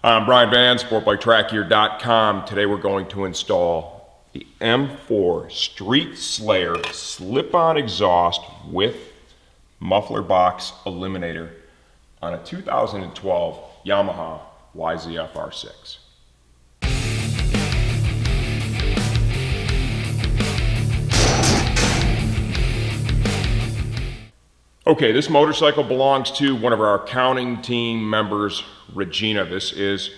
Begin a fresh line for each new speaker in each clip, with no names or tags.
I'm Brian Van, sportbiketrackgear.com. Today we're going to install the M4 Street Slayer slip-on exhaust with Muffler Box Eliminator on a 2012 Yamaha YZF-R6. Okay, this motorcycle belongs to one of our accounting team members, Regina. This is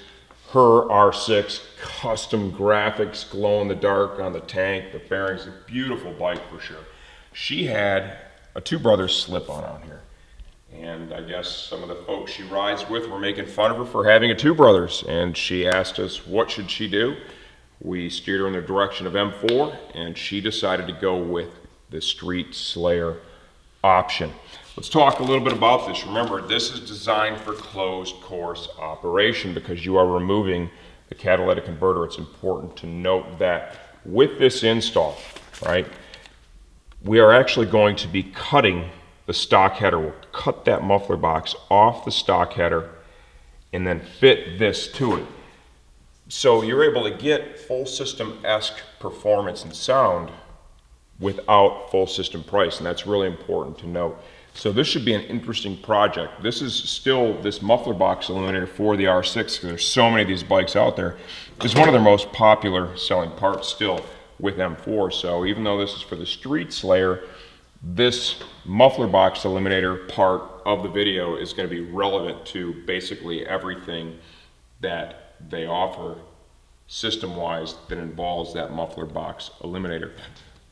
her R6, custom graphics, glow in the dark on the tank, the bearings, a beautiful bike for sure. She had a Two Brothers slip-on here. And I guess some of the folks she rides with were making fun of her for having a Two Brothers. And she asked us, what should she do? We steered her in the direction of M4, and she decided to go with the Street Slayer option. Let's talk a little bit about this. Remember, this is designed for closed course operation because you are removing the catalytic converter. It's important to note that with this install, right, we are actually going to be cutting the stock header. We'll cut that muffler box off the stock header and then fit this to it. So you're able to get full system-esque performance and sound without full system price, and that's really important to note. So this should be an interesting project. This is still, this muffler box eliminator for the R6, because there's so many of these bikes out there, is one of their most popular selling parts still with M4. So even though this is for the Street Slayer, this muffler box eliminator part of the video is going to be relevant to basically everything that they offer system-wise that involves that muffler box eliminator.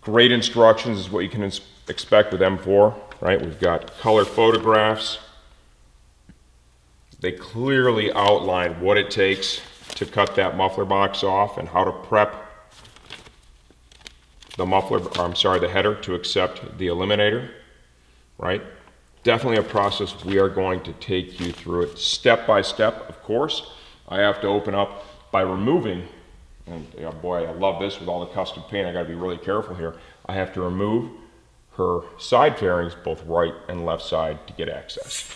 Great instructions is what you can expect with M4, right? We've got color photographs. They clearly outline what it takes to cut that muffler box off and how to prep the header to accept the eliminator, right? Definitely a process. We are going to take you through it step by step, of course. I have to open up by removing, and oh boy, I love this with all the custom paint. I gotta be really careful here. I have to remove her side fairings, both right and left side, to get access.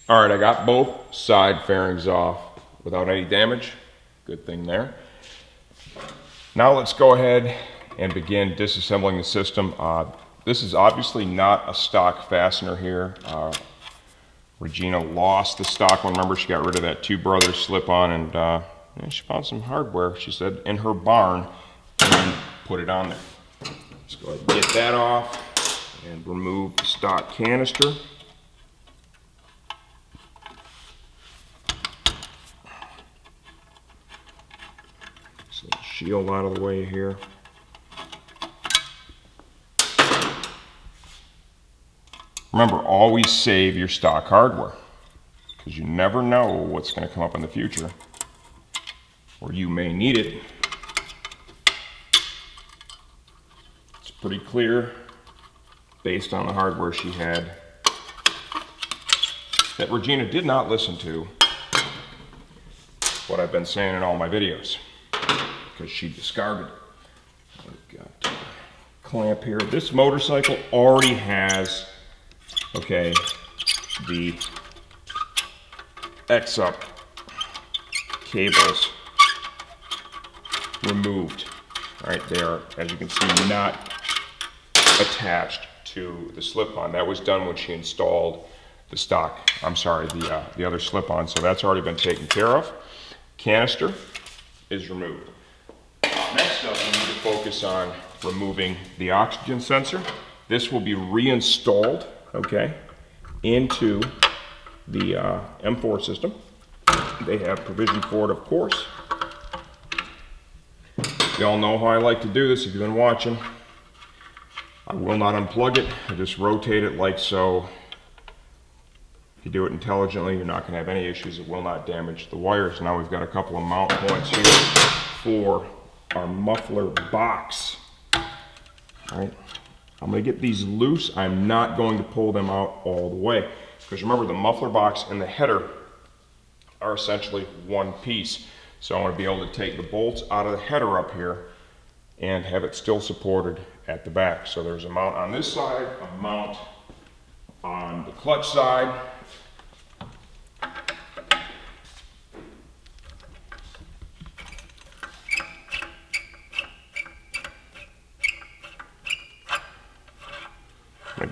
All right, I got both side fairings off without any damage. Good thing there. Now let's go ahead and begin disassembling the system. This is obviously not a stock fastener here. Regina lost the stock one. Remember, she got rid of that Two Brothers slip-on, and she found some hardware, she said, in her barn, and put it on there. Let's go ahead and get that off and remove the stock canister. So the shield out of the way here. Remember, always save your stock hardware, because you never know what's going to come up in the future, or you may need it. It's pretty clear, based on the hardware she had, that Regina did not listen to what I've been saying in all my videos, because she discarded it. We've got a clamp here. This motorcycle already has, okay, the X-up cables removed. Right, they are, as you can see, not attached to the slip-on. That was done when she installed the stock, the other slip-on, so that's already been taken care of. Canister is removed. Next up, we need to focus on removing the oxygen sensor. This will be reinstalled, okay, into the M4 system. They have provision for it, of course. You all know how I like to do this if you've been watching. I will not unplug it. I just rotate it like so. If you do it intelligently, you're not going to have any issues. It will not damage the wires. Now we've got a couple of mount points here for our muffler box. All right. I'm going to get these loose. I'm not going to pull them out all the way, because remember, the muffler box and the header are essentially one piece. So I want to be able to take the bolts out of the header up here and have it still supported at the back. So there's a mount on this side, a mount on the clutch side,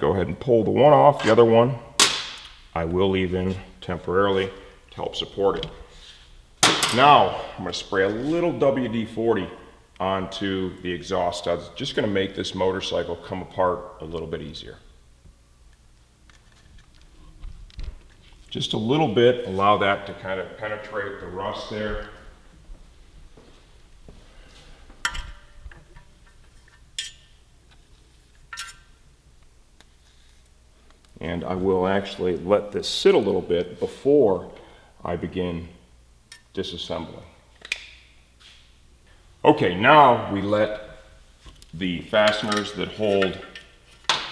go ahead and pull the one off. The other one I will leave in temporarily to help support it. Now I'm going to spray a little WD-40 onto the exhaust studs. Just going to make this motorcycle come apart a little bit easier. Just a little bit, allow that to kind of penetrate the rust there. And I will actually let this sit a little bit before I begin disassembling. Okay, now we let the fasteners that hold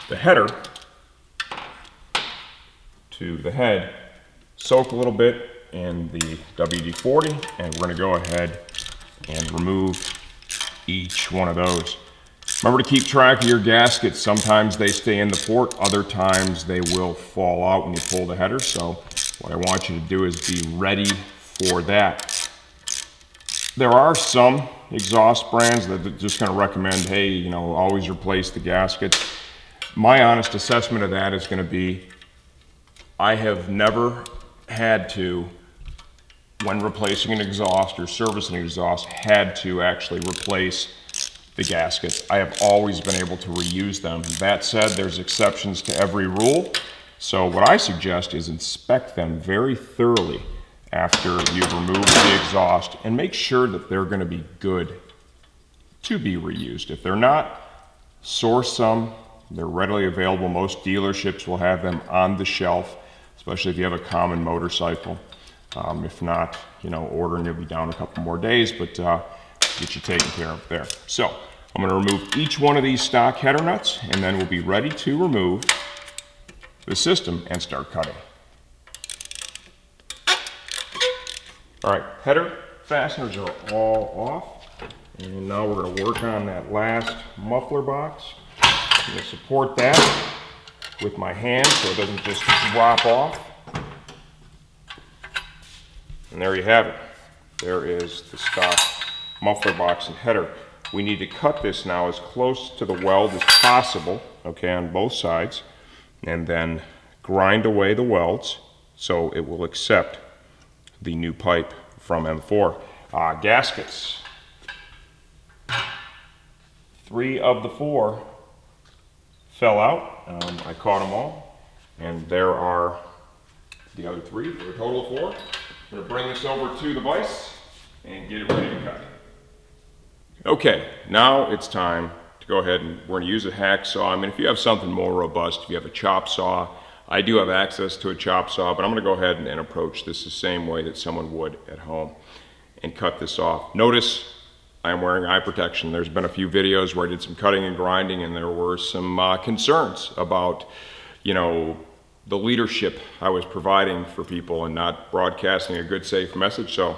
the header to the head soak a little bit in the WD-40, and we're going to go ahead and remove each one of those. Remember to keep track of your gaskets. Sometimes they stay in the port, other times they will fall out when you pull the header. So what I want you to do is be ready for that. There are some exhaust brands that are just going to recommend, hey, you know, always replace the gaskets. My honest assessment of that is going to be, I have never had to, when replacing an exhaust or servicing an exhaust, had to actually replace the gaskets. I have always been able to reuse them. That said, there's exceptions to every rule. So what I suggest is inspect them very thoroughly after you've removed the exhaust and make sure that they're going to be good to be reused. If they're not, source some. They're readily available. Most dealerships will have them on the shelf, especially if you have a common motorcycle. If not, you know, order and you'll be down a couple more days, but get you taken care of there. So I'm going to remove each one of these stock header nuts, and then we'll be ready to remove the system and start cutting. All right, header fasteners are all off, and now we're going to work on that last muffler box. I'm going to support that with my hand so it doesn't just drop off. And there you have it. There is the stock muffler box and header. We need to cut this now as close to the weld as possible, okay, on both sides, and then grind away the welds so it will accept the new pipe from M4. Gaskets. 3 of the 4 fell out. I caught them all, and there are the other 3 for a total of 4. I'm going to bring this over to the vise and get it ready to cut. Okay, now it's time to go ahead and we're going to use a hacksaw. I mean, if you have something more robust, if you have a chop saw, I do have access to a chop saw, but I'm going to go ahead and approach this the same way that someone would at home and cut this off. Notice I'm wearing eye protection. There's been a few videos where I did some cutting and grinding, and there were some concerns about, you know, the leadership I was providing for people and not broadcasting a good, safe message, so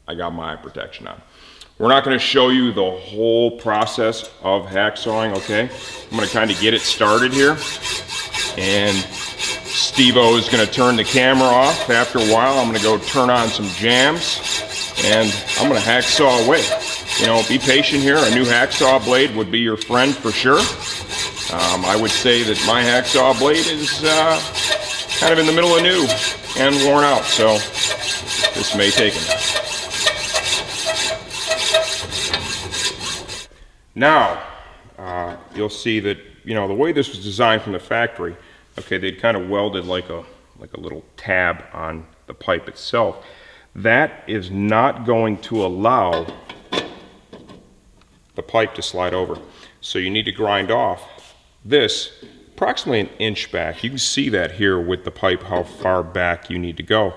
I got my eye protection on. We're not going to show you the whole process of hacksawing, okay? I'm going to kind of get it started here, and Steve-O is going to turn the camera off. After a while, I'm going to go turn on some jams, and I'm going to hacksaw away. You know, be patient here. A new hacksaw blade would be your friend for sure. I would say that my hacksaw blade is kind of in the middle of new and worn out, so this may take a minute. Now, you'll see that, you know, the way this was designed from the factory, okay, they'd kind of welded like a little tab on the pipe itself. That is not going to allow the pipe to slide over. So you need to grind off this approximately an inch back. You can see that here with the pipe, how far back you need to go.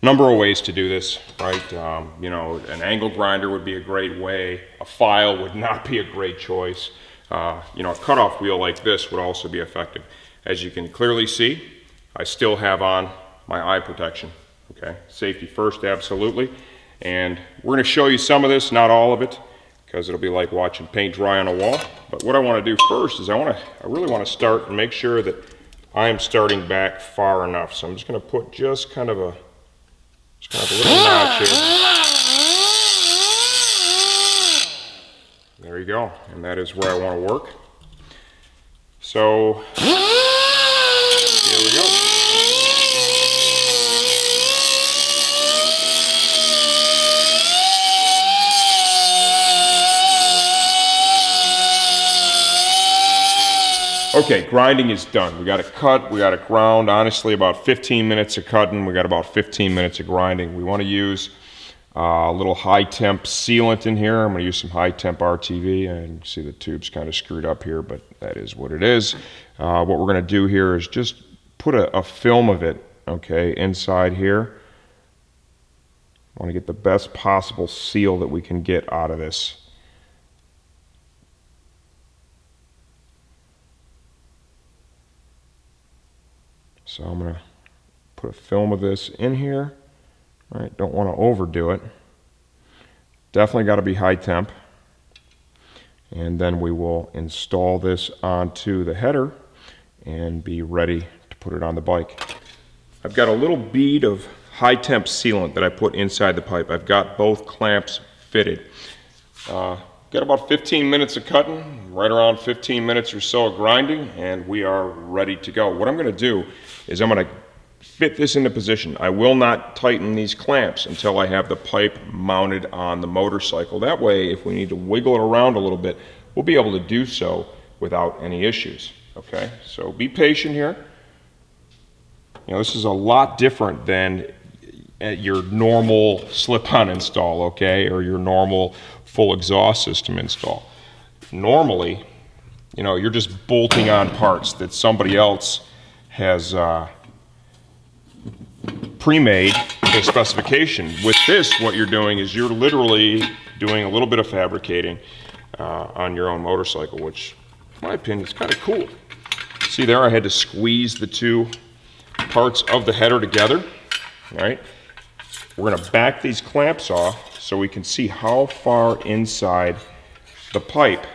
Number of ways to do this, right? You know, an angle grinder would be a great way. A file would not be a great choice. You know, a cutoff wheel like this would also be effective. As you can clearly see, I still have on my eye protection. Okay, safety first, absolutely. And we're going to show you some of this, not all of it, because it'll be like watching paint dry on a wall. But what I want to do first is I really want to start and make sure that I am starting back far enough. So I'm just going to put just kind of a little notch here. There you go, and that is where I want to work. So here we go. Okay, grinding is done. We got it cut, we got it ground. Honestly, about 15 minutes of cutting, we got about 15 minutes of grinding. We want to use a little high temp sealant in here. I'm going to use some high temp RTV, and you can see the tube's kind of screwed up here, but that is what it is. What we're going to do here is just put a film of it, okay, inside here. I want to get the best possible seal that we can get out of this. So I'm going to put a film of this in here. All right, don't want to overdo it. Definitely got to be high temp. And then we will install this onto the header and be ready to put it on the bike. I've got a little bead of high temp sealant that I put inside the pipe. I've got both clamps fitted. Got about 15 minutes of cutting, right around 15 minutes or so of grinding, and we are ready to go. What I'm going to do is I'm going to fit this into position. I will not tighten these clamps until I have the pipe mounted on the motorcycle. That way, if we need to wiggle it around a little bit, we'll be able to do so without any issues. Okay, so be patient here. You know, this is a lot different than your normal slip-on install, okay, or your normal full exhaust system install. Normally, you know, you're just bolting on parts that somebody else has pre-made the specification. With this, what you're doing is you're literally doing a little bit of fabricating on your own motorcycle, which, in my opinion, is kind of cool. See there, I had to squeeze the two parts of the header together, right? We're going to back these clamps off so we can see how far inside the pipe,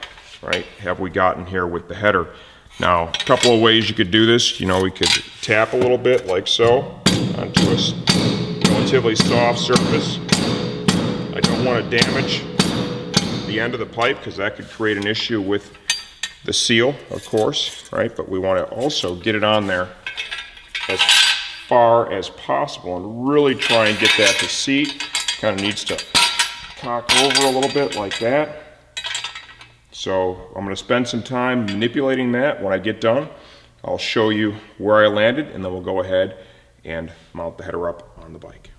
right, have we gotten here with the header. Now, a couple of ways you could do this. You know, we could tap a little bit like so onto a relatively soft surface. I don't want to damage the end of the pipe because that could create an issue with the seal, of course, right? But we want to also get it on there as far as possible and really try and get that to seat. Kind of needs to cock over a little bit like that. So I'm going to spend some time manipulating that. When I get done, I'll show you where I landed, and then we'll go ahead and mount the header up on the bike.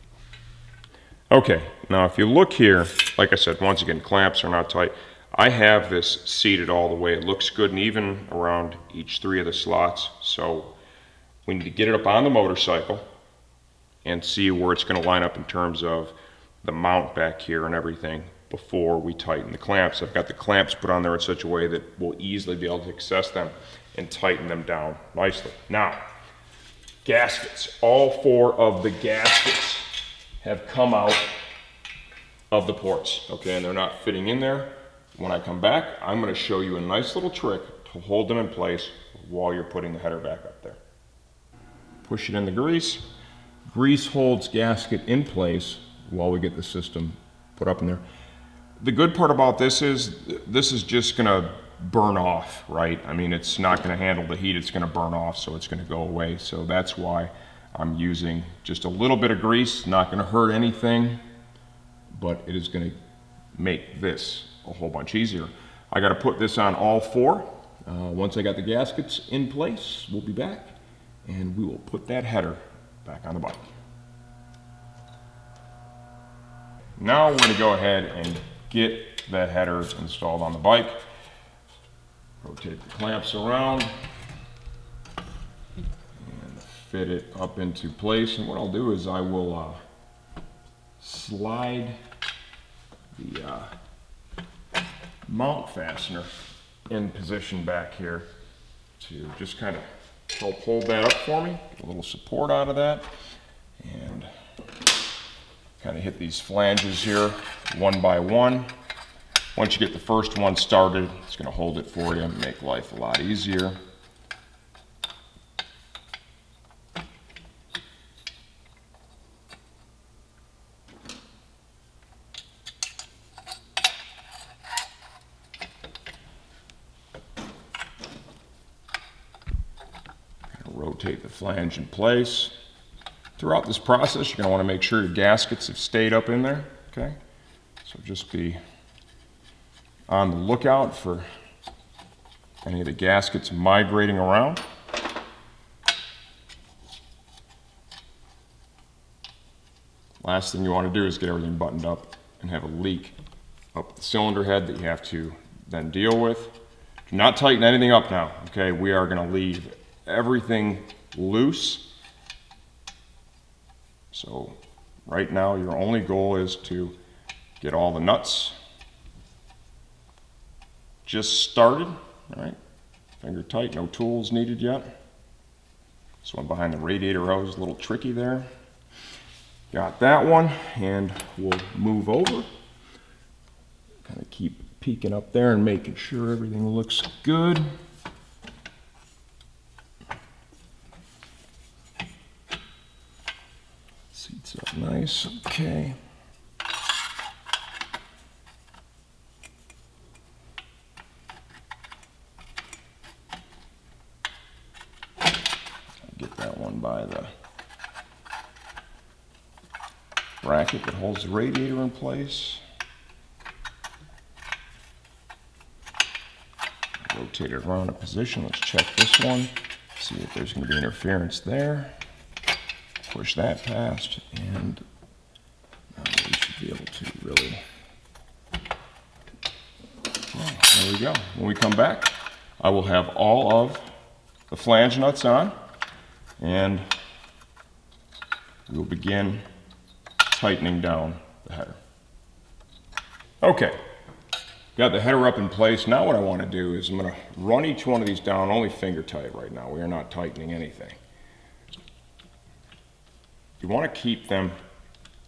Okay, now if you look here, like I said, once again, clamps are not tight. I have this seated all the way. It looks good and even around each three of the slots. So we need to get it up on the motorcycle and see where it's going to line up in terms of the mount back here and everything before we tighten the clamps. I've got the clamps put on there in such a way that we'll easily be able to access them and tighten them down nicely. Now, gaskets. All four of the gaskets have come out of the ports, okay, and they're not fitting in there. When I come back, I'm going to show you a nice little trick to hold them in place while you're putting the header back up there. Push it in the grease. Grease holds gasket in place while we get the system put up in there. The good part about this is just going to burn off, right? I mean, it's not going to handle the heat. It's going to burn off, so it's going to go away. So that's why I'm using just a little bit of grease. Not going to hurt anything, but it is going to make this a whole bunch easier. I got to put this on all four. Once I got the gaskets in place, we'll be back, and we will put that header back on the bike. Now we're going to go ahead and get the header installed on the bike. Rotate the clamps around and fit it up into place. And what I'll do is I will slide the mount fastener in position back here to just kind of help hold that up for me. Get a little support out of that and kind of hit these flanges here one by one. Once you get the first one started, it's going to hold it for you and make life a lot easier. rotate the flange in place. Throughout this process, you're going to want to make sure your gaskets have stayed up in there, okay? So just be on the lookout for any of the gaskets migrating around. Last thing you want to do is get everything buttoned up and have a leak up the cylinder head that you have to then deal with. Do not tighten anything up now, okay? We are going to leave everything loose. So right now your only goal is to get all the nuts just started, all right? Finger tight, no tools needed yet. This one behind the radiator hose, a little tricky there. Got that one, and we'll move over. Kind of keep peeking up there and making sure everything looks good. Seats up nice, okay. Get that one by the bracket that holds the radiator in place. Rotate it around a position. Let's check this one. See if there's going to be interference there. Push that past, and now we should be able to really. Oh, there we go. When we come back, I will have all of the flange nuts on, and we'll begin tightening down the header. Okay, got the header up in place. Now what I want to do is I'm going to run each one of these down, only finger tight right now. We are not tightening anything. You want to keep them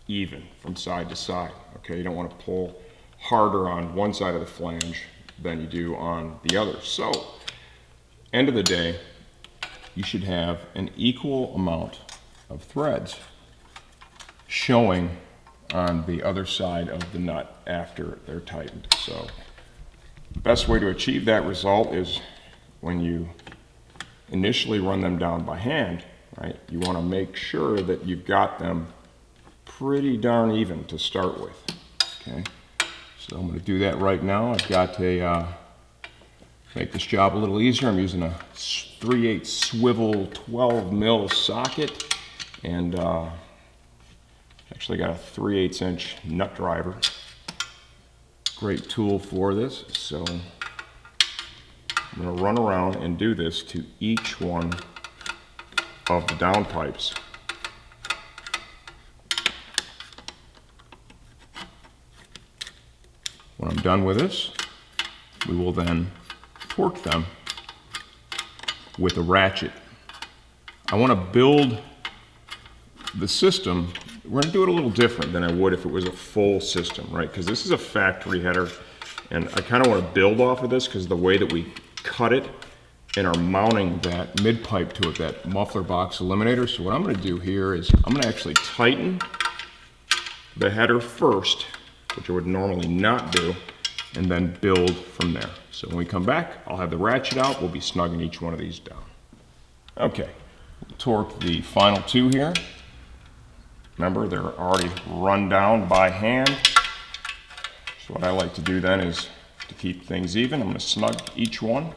even from side to side, okay? You don't want to pull harder on one side of the flange than you do on the other. So, end of the day, you should have an equal amount of threads showing on the other side of the nut after they're tightened. So the best way to achieve that result is when you initially run them down by hand, right? You want to make sure that you've got them pretty darn even to start with, okay? So I'm going to do that right now. I've got a, make this job a little easier, I'm using a 3/8 swivel 12 mil socket, and actually got a 3/8 inch nut driver. Great tool for this. So I'm going to run around and do this to each one of the downpipes. When I'm done with this, we will then torque them with a ratchet. I want to build the system. We're going to do it a little different than I would if it was a full system, right? Because this is a factory header, and I kind of want to build off of this because the way that we cut it and are mounting that mid pipe to it, that muffler box eliminator. So what I'm going to do here is I'm going to actually tighten the header first, which I would normally not do, and then build from there. So when we come back, I'll have the ratchet out. We'll be snugging each one of these down. Okay, we'll torque the final two here. Remember, they're already run down by hand. So what I like to do then is to keep things even, I'm going to snug each one.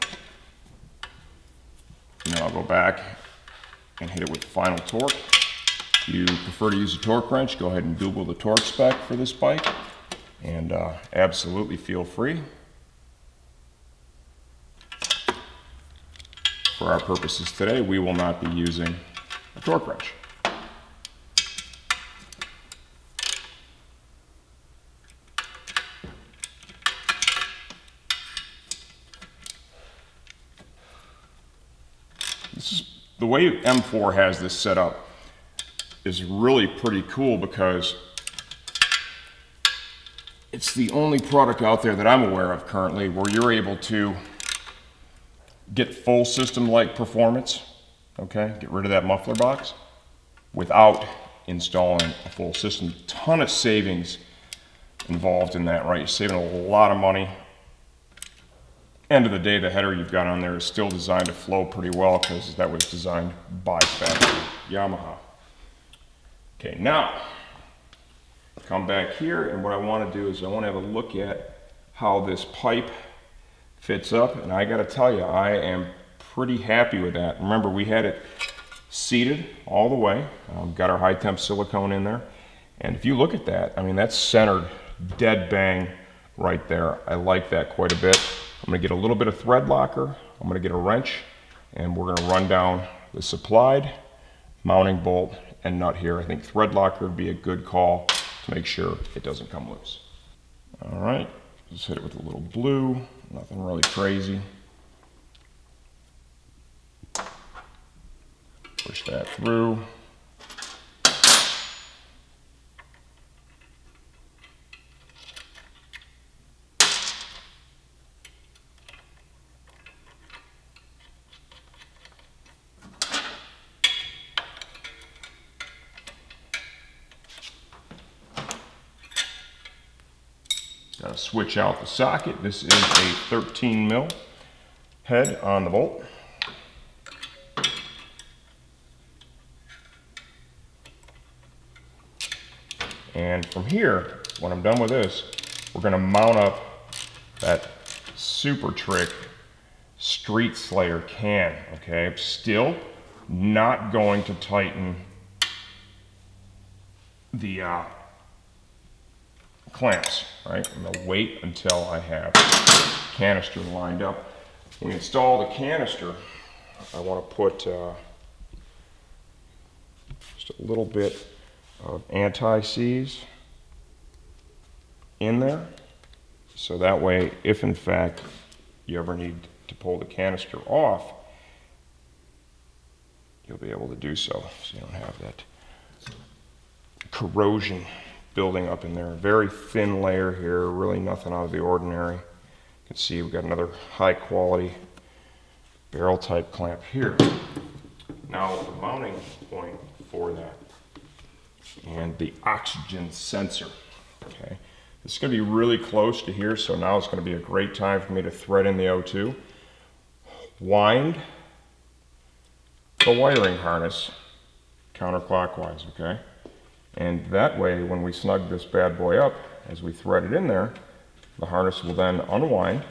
And then I'll go back and hit it with the final torque. If you prefer to use a torque wrench, go ahead and Google the torque spec for this bike. And absolutely feel free. For our purposes today, we will not be using a torque wrench. This is the way M4 has this set up is really pretty cool because it's the only product out there that I'm aware of currently where you're able to get full system-like performance, okay? Get rid of that muffler box without installing a full system. Ton of savings involved in that, right? You're saving a lot of money end of the day, the header you've got on there is still designed to flow pretty well because that was designed by factory Yamaha. Okay, now come back here, and what I want to do is I want to have a look at how this pipe fits up, and I got to tell you, I am pretty happy with that. Remember, we had it seated all the way, got our high temp silicone in there, and if you look at that, I mean, that's centered dead bang right there. I like that quite a bit. I'm going to get a little bit of thread locker, I'm going to get a wrench, and we're going to run down the supplied mounting bolt and nut here. I think thread locker would be a good call to make sure it doesn't come loose. All right, just hit it with a little blue, nothing really crazy. Push that through. Gotta switch out the socket. This is a 13 mil head on the bolt. And from here, when I'm done with this, we're gonna mount up that Super Trick Street Slayer can, okay? I'm still not going to tighten the clamps, right? I'm gonna wait until I have the canister lined up. When we install the canister, I wanna put just a little bit of anti-seize in there, so that way, if in fact you ever need to pull the canister off, you'll be able to do so you don't have that corrosion building up in there. Very thin layer here, really nothing out of the ordinary. You can see we've got another high quality barrel type clamp here. Now the mounting point for that and the oxygen sensor, okay? This is going to be really close to here, so now it's going to be a great time for me to thread in the O2. Wind the wiring harness counterclockwise, okay? And that way, when we snug this bad boy up, as we thread it in there, the harness will then unwind,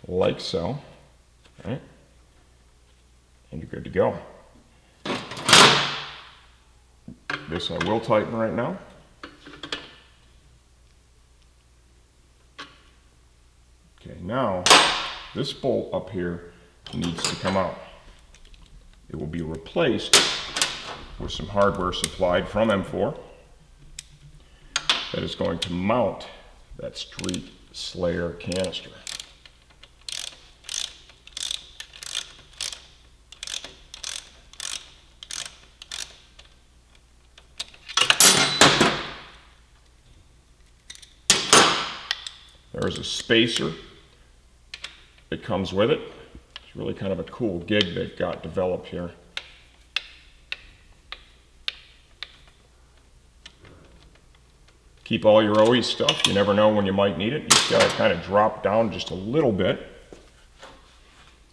like so, right? And you're good to go. This I will tighten right now. Okay, now this bolt up here needs to come out. It will be replaced with some hardware supplied from M4 that is going to mount that Street Slayer canister. There's a spacer that comes with it. It's really kind of a cool gig they've got developed here. Keep all your OE stuff. You never know when you might need it. You just got to kind of drop down just a little bit.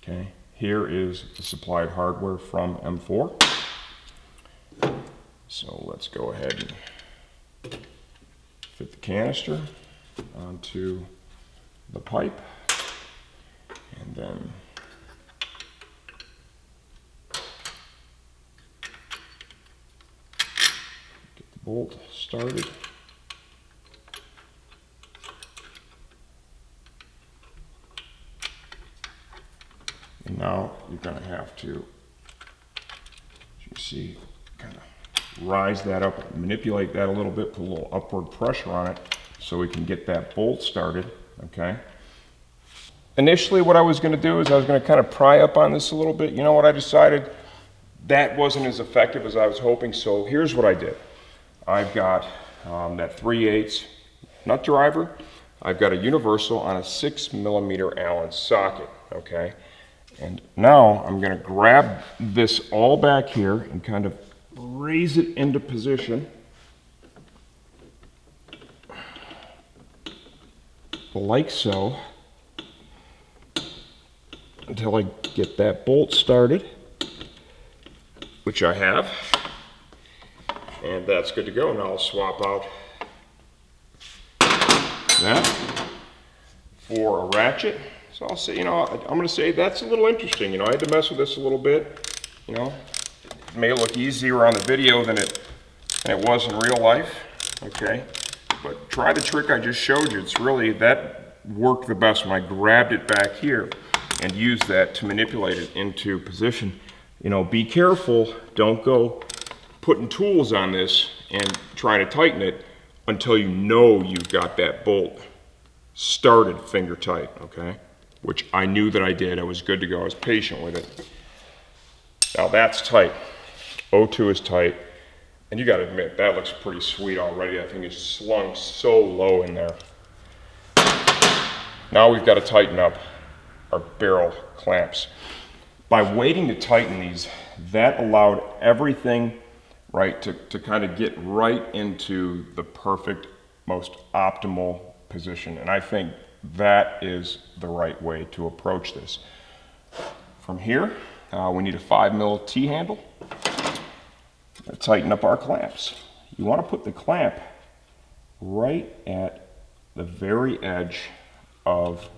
Okay, here is the supplied hardware from M4. So let's go ahead and fit the canister onto the pipe, and then get the bolt started. And now you're going to have to, as you see, kind of rise that up, manipulate that a little bit, put a little upward pressure on it so we can get that bolt started, okay? Initially what I was going to do is I was going to kind of pry up on this a little bit. You know what I decided? That wasn't as effective as I was hoping, so here's what I did. I've got that 3/8 nut driver. I've got a universal on a 6mm Allen socket, okay? And now I'm going to grab this all back here and kind of raise it into position like so, until I get that bolt started, which I have. And that's good to go. Now I'll swap out that for a ratchet. So I'll say, I'm going to say that's a little interesting. I had to mess with this a little bit. It may look easier on the video than it was in real life. Okay, but try the trick I just showed you. It's really, that worked the best when I grabbed it back here and used that to manipulate it into position. Be careful. Don't go putting tools on this and trying to tighten it until you know you've got that bolt started finger tight, okay? Which I knew that I did. I was good to go. I was patient with it. Now that's tight. O2 is tight. And you got to admit, that looks pretty sweet already. I think it's slung so low in there. Now we've got to tighten up our barrel clamps. By waiting to tighten these, that allowed everything, right, to kind of get right into the perfect, most optimal position. And I think that is the right way to approach this. From here, we need a 5mm T-handle. Tighten up our clamps. You want to put the clamp right at the very edge of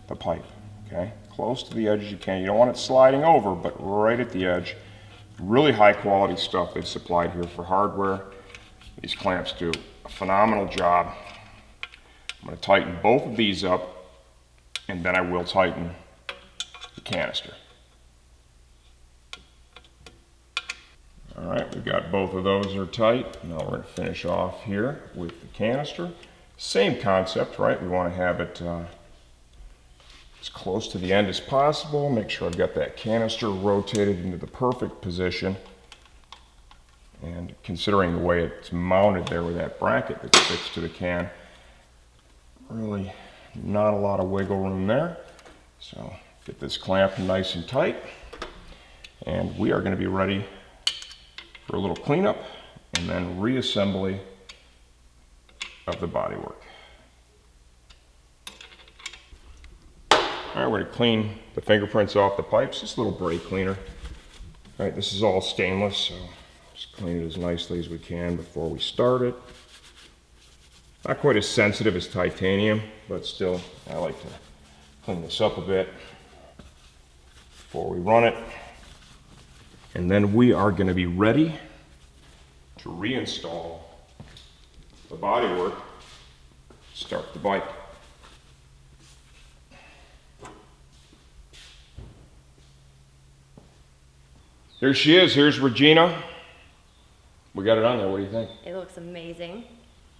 the pipe, okay? Close to the edge as you can. You don't want it sliding over, but right at the edge. Really high quality stuff they've supplied here for hardware. These clamps do a phenomenal job. I'm going to tighten both of these up, and then I will tighten the canister. All right, we've got both of those are tight. Now we're going to finish off here with the canister. Same concept, right? We want to have it as close to the end as possible. Make sure I've got that canister rotated into the perfect position. And considering the way it's mounted there with that bracket that sticks to the can, really not a lot of wiggle room there. So get this clamp nice and tight. And we are going to be ready for a little cleanup and then reassembly of the bodywork. All right, we're going to clean the fingerprints off the pipes. Just a little brake cleaner. All right, this is all stainless, so just clean it as nicely as we can before we start it. Not quite as sensitive as titanium, but still, I like to clean this up a bit before we run it. And then we are going to be ready to reinstall the bodywork, start the bike. Here she is. Here's Regina. We got it on there. What do you think?
It looks amazing.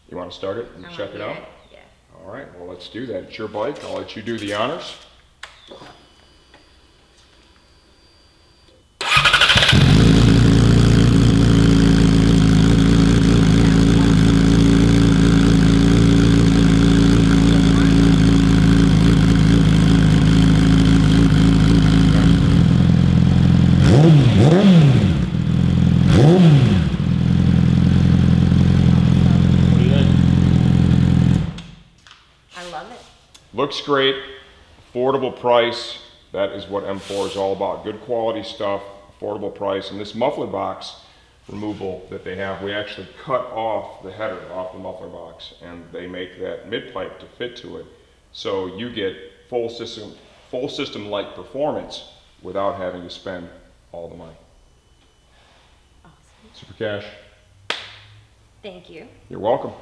You want to start it and check it out?
Yeah.
All right. Well, let's do that. It's your bike. I'll let you do the honors. Looks great, affordable price. That is what M4 is all about. Good quality stuff, affordable price. And this muffler box removal that they have, we actually cut off the header off the muffler box, and they make that mid pipe to fit to it. So you get full system-like performance without having to spend all the money.
Awesome.
Super Cash.
Thank you.
You're welcome.